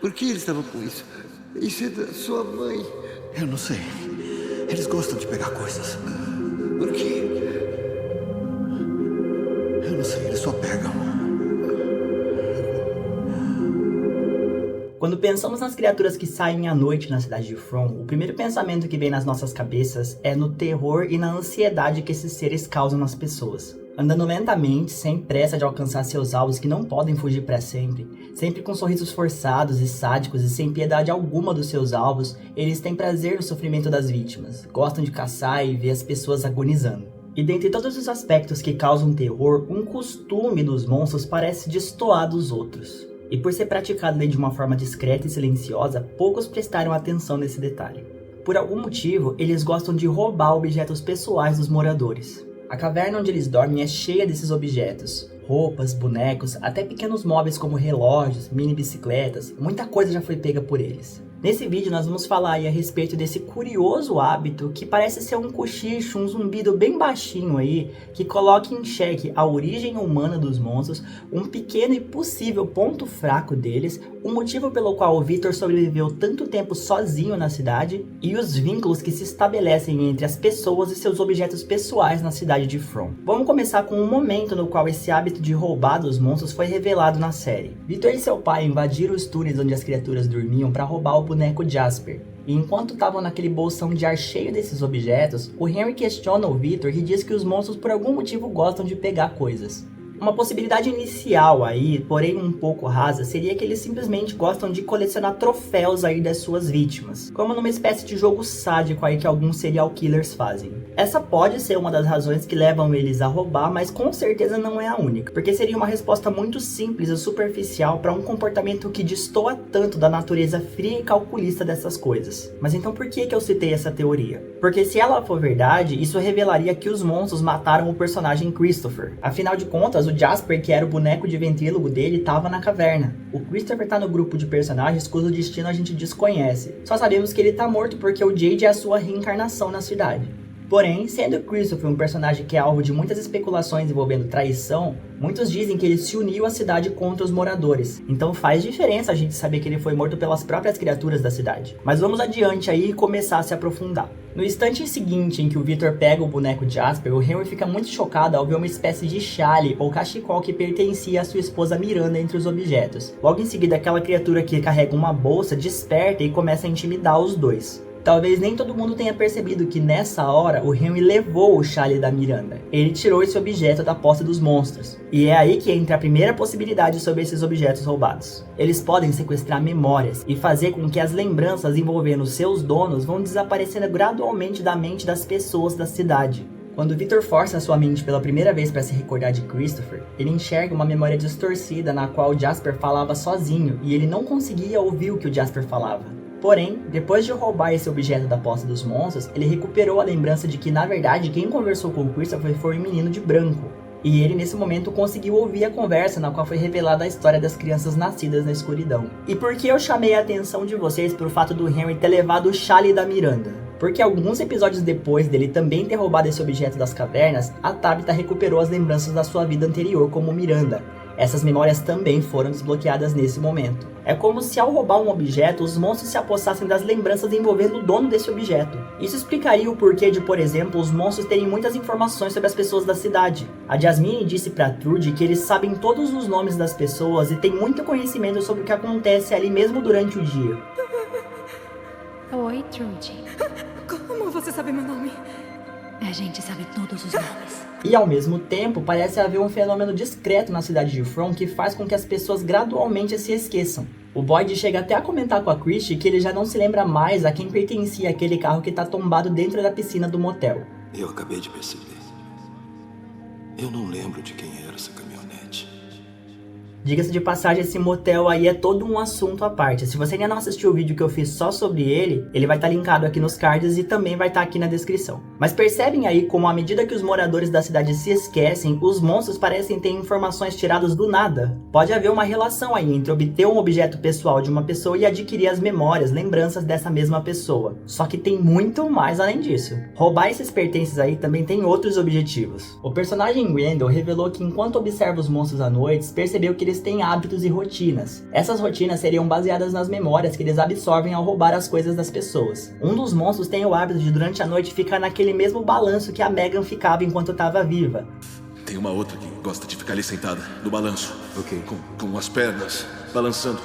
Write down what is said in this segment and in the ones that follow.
Por que eles estavam com isso? Isso é da sua mãe. Eu não sei. Eles gostam de pegar coisas. Por quê? Eu não sei, eles só pegam. Quando pensamos nas criaturas que saem à noite na cidade de From, o primeiro pensamento que vem nas nossas cabeças é no terror e na ansiedade que esses seres causam nas pessoas. Andando lentamente, sem pressa de alcançar seus alvos que não podem fugir para sempre, sempre com sorrisos forçados e sádicos e sem piedade alguma dos seus alvos, eles têm prazer no sofrimento das vítimas, gostam de caçar e ver as pessoas agonizando. E dentre todos os aspectos que causam terror, um costume dos monstros parece destoar dos outros. E por ser praticado de uma forma discreta e silenciosa, poucos prestaram atenção nesse detalhe. Por algum motivo, eles gostam de roubar objetos pessoais dos moradores. A caverna onde eles dormem é cheia desses objetos. Roupas, bonecos, até pequenos móveis como relógios, mini bicicletas, muita coisa já foi pega por eles. Nesse vídeo nós vamos falar aí a respeito desse curioso hábito que parece ser um cochicho, um zumbido bem baixinho aí, que coloca em xeque a origem humana dos monstros, um pequeno e possível ponto fraco deles, o motivo pelo qual o Victor sobreviveu tanto tempo sozinho na cidade e os vínculos que se estabelecem entre as pessoas e seus objetos pessoais na cidade de From. Vamos começar com um momento no qual esse hábito de roubar dos monstros foi revelado na série. Victor e seu pai invadiram os túneis onde as criaturas dormiam para roubar o boneco Jasper. E enquanto estavam naquele bolsão de ar cheio desses objetos, o Henry questiona o Victor e diz que os monstros por algum motivo gostam de pegar coisas. Uma possibilidade inicial aí, porém um pouco rasa, seria que eles simplesmente gostam de colecionar troféus aí das suas vítimas, como numa espécie de jogo sádico aí que alguns serial killers fazem. Essa pode ser uma das razões que levam eles a roubar, mas com certeza não é a única, porque seria uma resposta muito simples e superficial para um comportamento que destoa tanto da natureza fria e calculista dessas coisas. Mas então por que eu citei essa teoria? Porque se ela for verdade, isso revelaria que os monstros mataram o personagem Christopher. Afinal de contas, o Jasper, que era o boneco de ventrílogo dele, estava na caverna. O Christopher tá no grupo de personagens cujo destino a gente desconhece. Só sabemos que ele tá morto porque o Jade é a sua reencarnação na cidade. Porém, sendo Christopher um personagem que é alvo de muitas especulações envolvendo traição, muitos dizem que ele se uniu à cidade contra os moradores. Então faz diferença a gente saber que ele foi morto pelas próprias criaturas da cidade. Mas vamos adiante aí e começar a se aprofundar. No instante seguinte em que o Victor pega o boneco Jasper, o Henry fica muito chocado ao ver uma espécie de chale ou cachecol que pertencia à sua esposa Miranda entre os objetos. Logo em seguida, aquela criatura que carrega uma bolsa desperta e começa a intimidar os dois. Talvez nem todo mundo tenha percebido que nessa hora o Henry levou o chale da Miranda. Ele tirou esse objeto da posse dos monstros. E é aí que entra a primeira possibilidade sobre esses objetos roubados. Eles podem sequestrar memórias e fazer com que as lembranças envolvendo seus donos vão desaparecendo gradualmente da mente das pessoas da cidade. Quando Victor força a sua mente pela primeira vez para se recordar de Christopher, ele enxerga uma memória distorcida na qual Jasper falava sozinho e ele não conseguia ouvir o que o Jasper falava. Porém, depois de roubar esse objeto da posse dos monstros, ele recuperou a lembrança de que, na verdade, quem conversou com Christopher foi um menino de branco. E ele, nesse momento, conseguiu ouvir a conversa na qual foi revelada a história das crianças nascidas na escuridão. E por que eu chamei a atenção de vocês pro fato do Henry ter levado o chale da Miranda? Porque alguns episódios depois dele também ter roubado esse objeto das cavernas, a Tabitha recuperou as lembranças da sua vida anterior como Miranda. Essas memórias também foram desbloqueadas nesse momento. É como se ao roubar um objeto, os monstros se apossassem das lembranças envolvendo o dono desse objeto. Isso explicaria o porquê de, por exemplo, os monstros terem muitas informações sobre as pessoas da cidade. A Jasmine disse pra Trudy que eles sabem todos os nomes das pessoas e têm muito conhecimento sobre o que acontece ali mesmo durante o dia. Oi, Trudy. Como você sabe meu nome? A gente sabe todos os nomes. E ao mesmo tempo, parece haver um fenômeno discreto na cidade de From que faz com que as pessoas gradualmente se esqueçam. O Boyd chega até a comentar com a Christie que ele já não se lembra mais a quem pertencia aquele carro que tá tombado dentro da piscina do motel. Eu acabei de perceber. Eu não lembro de quem era essa caminhonete. Diga-se de passagem, esse motel aí é todo um assunto à parte. Se você ainda não assistiu o vídeo que eu fiz só sobre ele vai estar linkado aqui nos cards e também vai estar aqui na descrição. Mas percebem aí como à medida que os moradores da cidade se esquecem, os monstros parecem ter informações tiradas do nada. Pode haver uma relação aí entre obter um objeto pessoal de uma pessoa e adquirir as memórias, lembranças dessa mesma pessoa. Só que tem muito mais além disso. Roubar esses pertences aí também tem outros objetivos. O personagem Randall revelou que enquanto observa os monstros à noite, percebeu que eles têm hábitos e rotinas. Essas rotinas seriam baseadas nas memórias que eles absorvem ao roubar as coisas das pessoas. Um dos monstros tem o hábito de durante a noite ficar naquele mesmo balanço que a Megan ficava enquanto estava viva. Tem uma outra que gosta de ficar ali sentada, no balanço. Ok. Com as pernas balançando.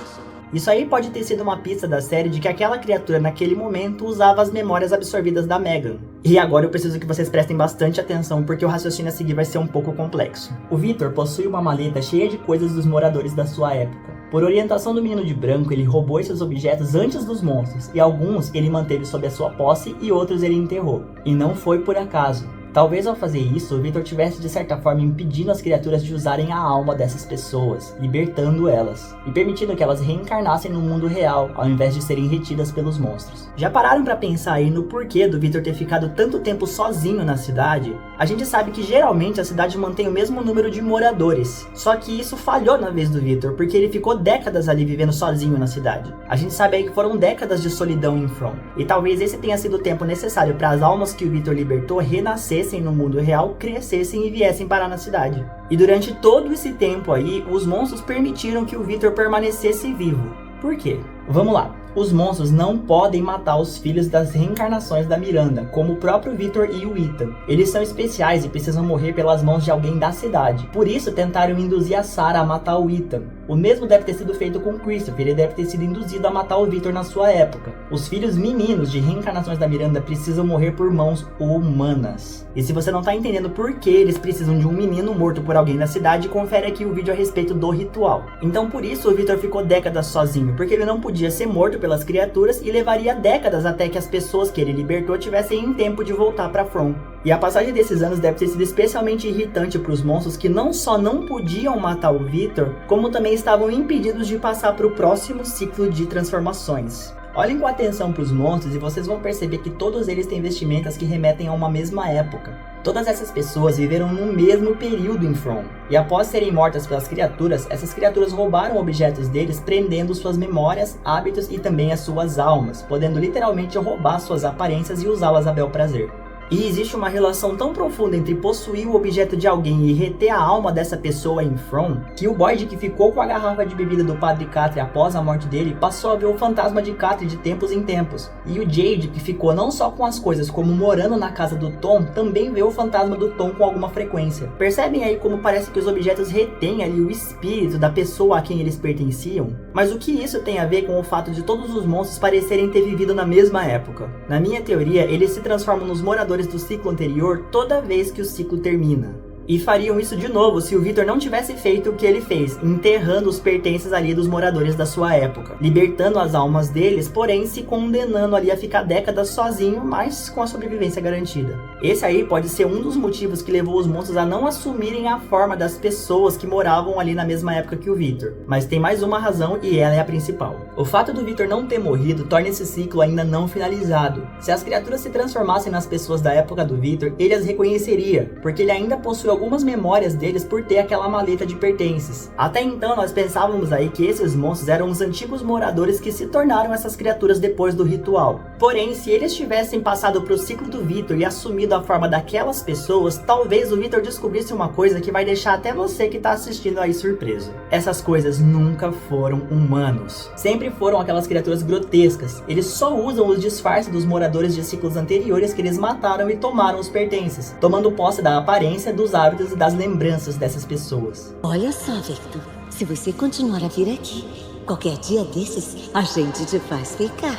Isso aí pode ter sido uma pista da série de que aquela criatura naquele momento usava as memórias absorvidas da Megan. E agora eu preciso que vocês prestem bastante atenção porque o raciocínio a seguir vai ser um pouco complexo. O Victor possui uma maleta cheia de coisas dos moradores da sua época. Por orientação do menino de branco, ele roubou esses objetos antes dos monstros, e alguns ele manteve sob a sua posse e outros ele enterrou. E não foi por acaso. Talvez ao fazer isso, o Victor tivesse de certa forma impedindo as criaturas de usarem a alma dessas pessoas, libertando elas, e permitindo que elas reencarnassem no mundo real, ao invés de serem retidas pelos monstros. Já pararam pra pensar aí no porquê do Victor ter ficado tanto tempo sozinho na cidade? A gente sabe que geralmente a cidade mantém o mesmo número de moradores, só que isso falhou na vez do Victor, porque ele ficou décadas ali vivendo sozinho na cidade. A gente sabe aí que foram décadas de solidão em From, e talvez esse tenha sido o tempo necessário para as almas que o Victor libertou renascessem no mundo real, crescessem e viessem parar na cidade. E durante todo esse tempo aí, os monstros permitiram que o Victor permanecesse vivo. Por quê? Vamos lá. Os monstros não podem matar os filhos das reencarnações da Miranda, como o próprio Victor e o Ethan. Eles são especiais e precisam morrer pelas mãos de alguém da cidade. Por isso tentaram induzir a Sarah a matar o Ethan. O mesmo deve ter sido feito com Christopher, ele deve ter sido induzido a matar o Victor na sua época. Os filhos meninos de reencarnações da Miranda precisam morrer por mãos humanas. E se você não tá entendendo por que eles precisam de um menino morto por alguém da cidade, confere aqui o vídeo a respeito do ritual. Então por isso o Victor ficou décadas sozinho, porque ele não podia ser morto pelas criaturas e levaria décadas até que as pessoas que ele libertou tivessem em tempo de voltar para From. E a passagem desses anos deve ter sido especialmente irritante para os monstros que não só não podiam matar o Victor, como também estavam impedidos de passar para o próximo ciclo de transformações. Olhem com atenção para os monstros e vocês vão perceber que todos eles têm vestimentas que remetem a uma mesma época. Todas essas pessoas viveram no mesmo período em From, e após serem mortas pelas criaturas, essas criaturas roubaram objetos deles, prendendo suas memórias, hábitos e também as suas almas, podendo literalmente roubar suas aparências e usá-las a bel prazer. E existe uma relação tão profunda entre possuir o objeto de alguém e reter a alma dessa pessoa em From, que o Boyd, que ficou com a garrafa de bebida do Padre Catre após a morte dele, passou a ver o fantasma de Catre de tempos em tempos. E o Jade, que ficou não só com as coisas, como morando na casa do Tom, também vê o fantasma do Tom com alguma frequência. Percebem aí como parece que os objetos retêm ali o espírito da pessoa a quem eles pertenciam? Mas o que isso tem a ver com o fato de todos os monstros parecerem ter vivido na mesma época? Na minha teoria, eles se transformam nos moradores do ciclo anterior toda vez que o ciclo termina. E fariam isso de novo se o Victor não tivesse feito o que ele fez, enterrando os pertences ali dos moradores da sua época, libertando as almas deles, porém se condenando ali a ficar décadas sozinho, mas com a sobrevivência garantida. Esse aí pode ser um dos motivos que levou os monstros a não assumirem a forma das pessoas que moravam ali na mesma época que o Victor. Mas tem mais uma razão e ela é a principal. O fato do Victor não ter morrido torna esse ciclo ainda não finalizado. Se as criaturas se transformassem nas pessoas da época do Victor, ele as reconheceria, porque ele ainda possui algumas memórias deles por ter aquela maleta de pertences. Até então nós pensávamos aí que esses monstros eram os antigos moradores que se tornaram essas criaturas depois do ritual. Porém, se eles tivessem passado pro ciclo do Victor e assumido a forma daquelas pessoas, talvez o Victor descobrisse uma coisa que vai deixar até você que tá assistindo aí surpreso. Essas coisas nunca foram humanos. Sempre foram aquelas criaturas grotescas. Eles só usam os disfarces dos moradores de ciclos anteriores que eles mataram e tomaram os pertences, tomando posse da aparência, dos hábitos e das lembranças dessas pessoas. Olha só, Victor, se você continuar a vir aqui, qualquer dia desses, a gente te faz ficar.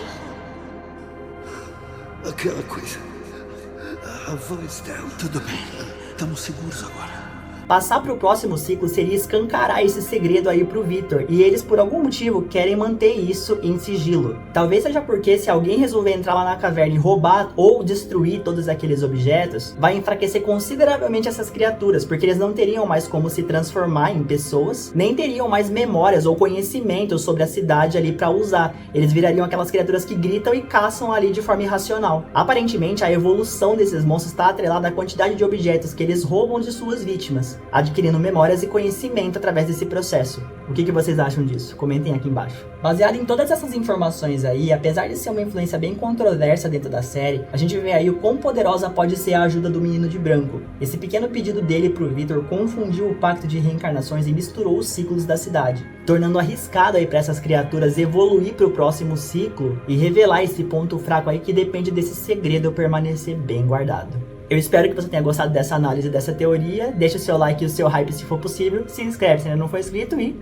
Aquela coisa. A voz dela. Tudo bem. Estamos seguros agora. Passar para o próximo ciclo seria escancarar esse segredo aí pro Victor, e eles por algum motivo querem manter isso em sigilo. Talvez seja porque se alguém resolver entrar lá na caverna e roubar ou destruir todos aqueles objetos, vai enfraquecer consideravelmente essas criaturas, porque eles não teriam mais como se transformar em pessoas, nem teriam mais memórias ou conhecimento sobre a cidade ali para usar. Eles virariam aquelas criaturas que gritam e caçam ali de forma irracional. Aparentemente a evolução desses monstros está atrelada à quantidade de objetos que eles roubam de suas vítimas. vidas, adquirindo memórias e conhecimento através desse processo. O que vocês acham disso? Comentem aqui embaixo. Baseado em todas essas informações aí, apesar de ser uma influência bem controversa dentro da série, a gente vê aí o quão poderosa pode ser a ajuda do menino de branco. Esse pequeno pedido dele pro Victor confundiu o pacto de reencarnações e misturou os ciclos da cidade, tornando arriscado aí para essas criaturas evoluir pro próximo ciclo e revelar esse ponto fraco aí que depende desse segredo permanecer bem guardado. Eu espero que você tenha gostado dessa análise dessa teoria, deixa o seu like e o seu hype se for possível, se inscreve se ainda não for inscrito e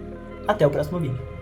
até o próximo vídeo.